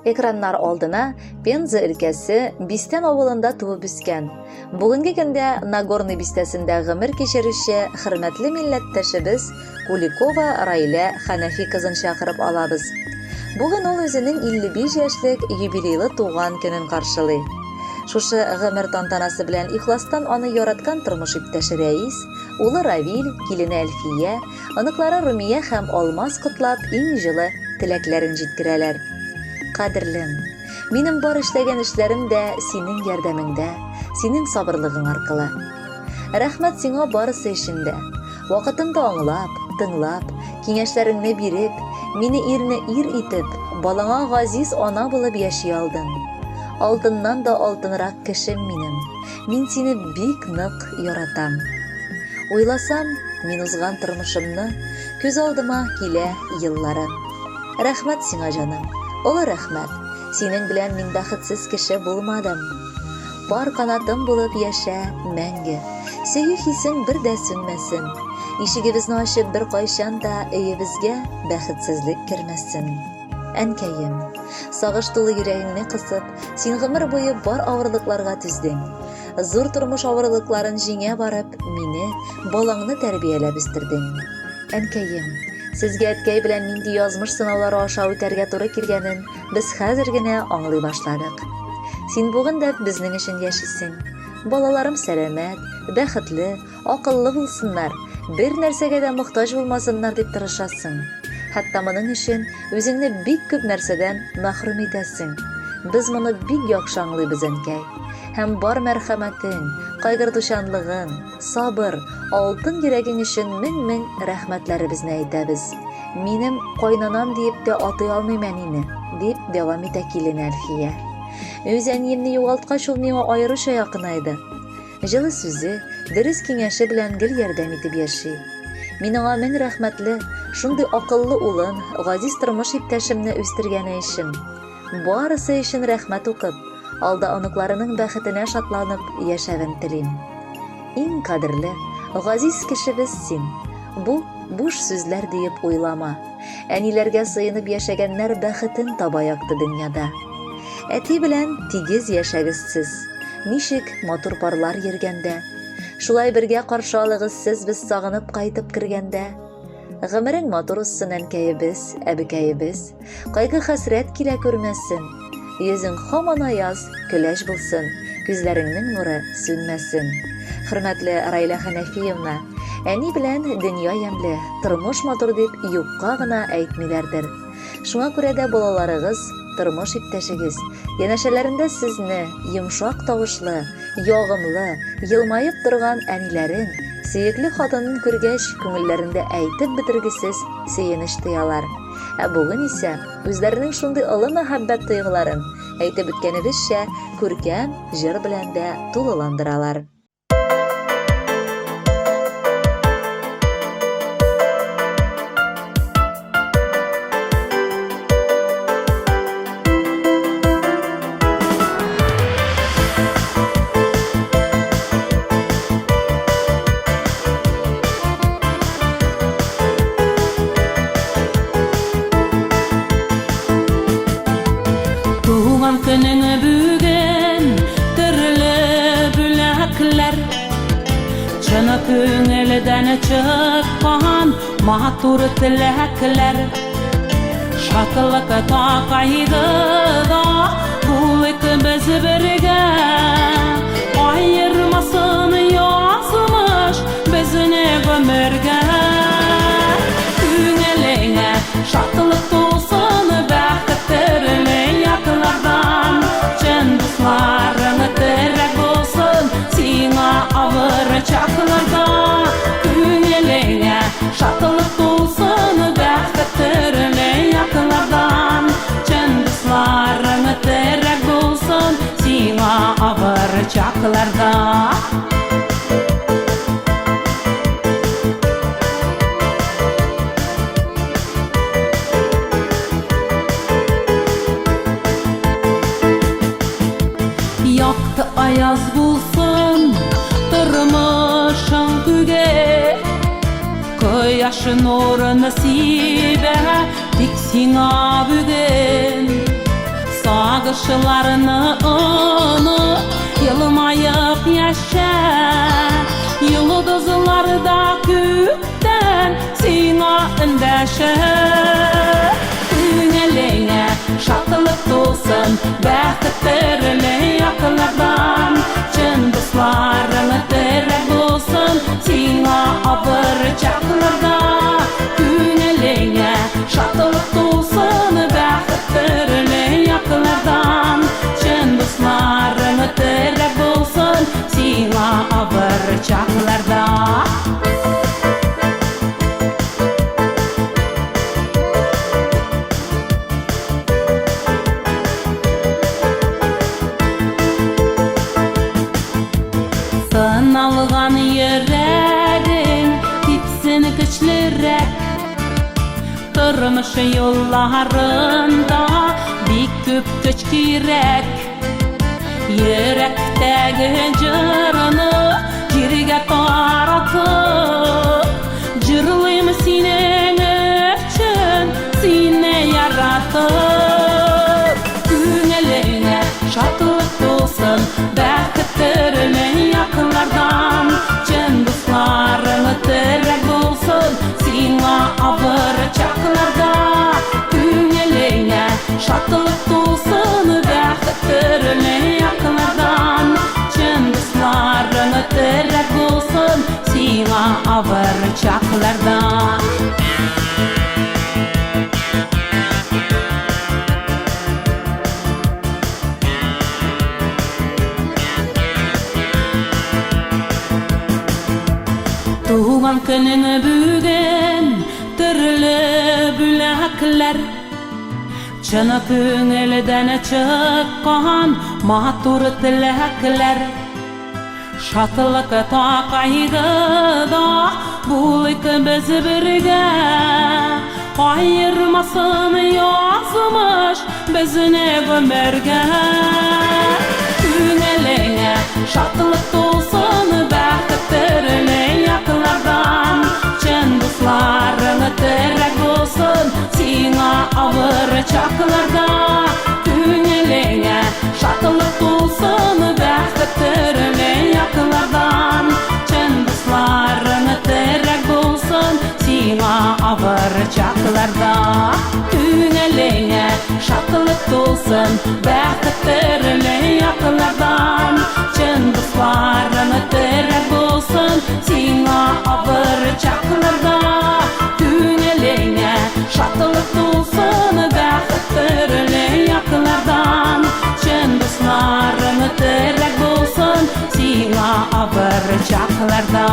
Экраннар алдына Пенза өлкәсе Бистән авылында туып үскән. Бүгенге көндә Нагорный бистәсендә гомер кичерүче хөрмәтле милләттәшебез Куликова Раилә Хәнәфи кызын чакырып алабыз. Бүген ул үзенең 55 яшьлек юбилейлы туган көнен каршылый. Шушы гомер тантанасы белән ихластан аны яраткан тормыш иптәше Рәис, улы Равил, килене Әлфия, оныклары Румия һәм Алмаз котлап иң җылы теләкләрен җиткерәләр. Кадерлем, минем бар эшләгән эшләрем дә синең ярдәмеңдә, синең сабырлыгың аркылы. Рәхмәт сиңа барысы өчен дә. Вакытымда аңлап, тыңлап, киңәшләреңне биреп, мине ирне ир итеп, балаңа газиз ана булып яши алдың. Алтыннан да алтынрак кешем минем. Мин сине бик нык яратам. Уйласам, мин узган тормышымны, күз алдыма килә еллары. Рәхмәт сиңа җаным. Олы рәхмәт. Синең белән мин бәхетсез кеше булмадым. Бар канатым булып яшә мәңге. Сөю хисең бер дә сүнмәсен. Ишегебезне ачып бер кайчан да өебезгә бәхетсезлек кермәсен. Әнкәем, сагыш тулы йөрәгеңне кысып, син гомер буе бар авырлыкларга түздең. Зур тормыш авырлыкларын җиңә барып, мине, балаңны тәрбияләп үстердең. Әнкәем, сезгә әткәй белән нинди язмыш сынаулары аша үтәргә туры килгәнен без хәзер генә аңлый башладык. Син бүген дә безнең өчен яшисең. Балаларым сәламәт, бәхетле, акыллы булсыннар, бер нәрсәгә дә мохтаҗ булмасыннар дип тырышасың. Хәтта моның өчен үзеңне бик күп нәрсәдән мәхрүм итәсең. Без моны бик яхшы аңлыйбыз, әнкәй. Һәм бар мәрхәмәтең, кайгыртучанлыгың, сабыр, алтын йөрәгең өчен мең рәхмәтләребезне әйтәбез. Минем кайнанам диеп тә атый алмыйм әнине, дип дәвам итә килене Әлфия. Үз әниемне югалткач ул миңа аеруча якынайды. Җылы сүзе, дөрес киңәше белән гел ярдәм итеп яши. Мин аңа мең рәхмәтле, шундый акыллы улын, газиз тормыш иптәшемне үстергәне өчен. Барысы өчен рәхмәт укып, алда оныкларының бәхетенә шатланып яшәвен телим. Иң кадерле, газиз кешебез син. Бу буш сүзләр диеп уйлама. Әниләргә сыенып яшәгәннәр бәхетен таба якты дөньяда. Әти белән тигез яшәгез сез. Ничек матур парлар йөргәндә. Шулай бергә каршы алыгыз сез без сагынып кайтып кергәндә. Гомерең матур уссын әнкәебез, әбекәебез. Кайгы хәсрәт килә күрмәсен. Йөзең һаман аяз, көләч булсын. Күзләреңнең нуры сүнмәсен. Хөрмәтле Раилә Хәнәфиевна, әни белән дөнья ямьле, тормыш матур дип юкка гына әйтмиләрдер. Шуңа күрә дә балаларыгыз, тормыш иптәшегез, янәшәләрендә сезне йомшак тавышлы, ягымлы, елмаеп торган әниләрен, сөекле хатынын күргәч, күңелләрендә әйтеп бетергесез сөенеч тоялар. Ә бүген исә үзләренең шундый олы мәхәббәт тойгыларын әйтеп үткәнебезчә күркәм җыр белән дә тулыландыралар. Көнеңе бүген төрле бүләкләр, җаны күңелдән чыккан матур теләкләр. Шатлык кайгыда булыйк без бергә, аермасын язмыш безне гомергә. Күңелеңә шатлык тулсын, бәхет төрле яклардан. Чын дусларың терәк булсын сиңа авыр чакларда. Күңелеңә шатлык тулсын, бәхет төрле яклардан. Чын дусларың терәк булсын сиңа авыр чакларда. Якты аяз булсын тормышың күгә, кояш нуры насибә тик сиңа бүген. Sağışlarını unut, yılmayıp yaşa. Yıldızlarda gökten sina endeşe. Tüneline şatılık dolsun, bəxtlerle yakınlardan. Çın dostlarını terek olsun, sina abır çaklarda. Tüneline şatılık dolsun, bəxtlerle yakınlardan. Çın dostlarını terek olsun, sina abır çaklarda. Sınalgan yüreğin gitsin güçlürek. Durmuş yollarında bir köp güç kirek. Yürekteki cırını jirge taratıp, jırlıyım senin için, seni yaratıp. Tüneline şatılık dolsun, bəxtlerle yakınlardan. Çın dostlarını terek olsun, sina abır çaklarda. Tüneline şatılık dolsun, bəxtlerle yakınlardan. Çın dostlarını terek olsun, sina abır çaklarda. Tuğan kınını bügün türlü bülaklar. Çını köngülden çıkan matur tilaklar. Şatılık ta kaygıda bulik biz birge. Ayırmasın yazmış bizine gömerge. Tüneline şatılık dolsun, bəxtlerle yakınlardan. Çın dostlarını terek olsun, sina abır çaklarda. Tüneline şatılık dolsun, bəxtlerle yakınlardan. Çın dostlarını terek olsun, sina abır çaklarda. Tüneline şatılık dolsun, bəxtlerle yakınlardan. Çın dostlarını terek olsun, sina abır çaklarda. Tüneline şatılık dolsun, bəxtlerle yakınlardan. Çın dostlarını terek olsun, sina abır çaklarda.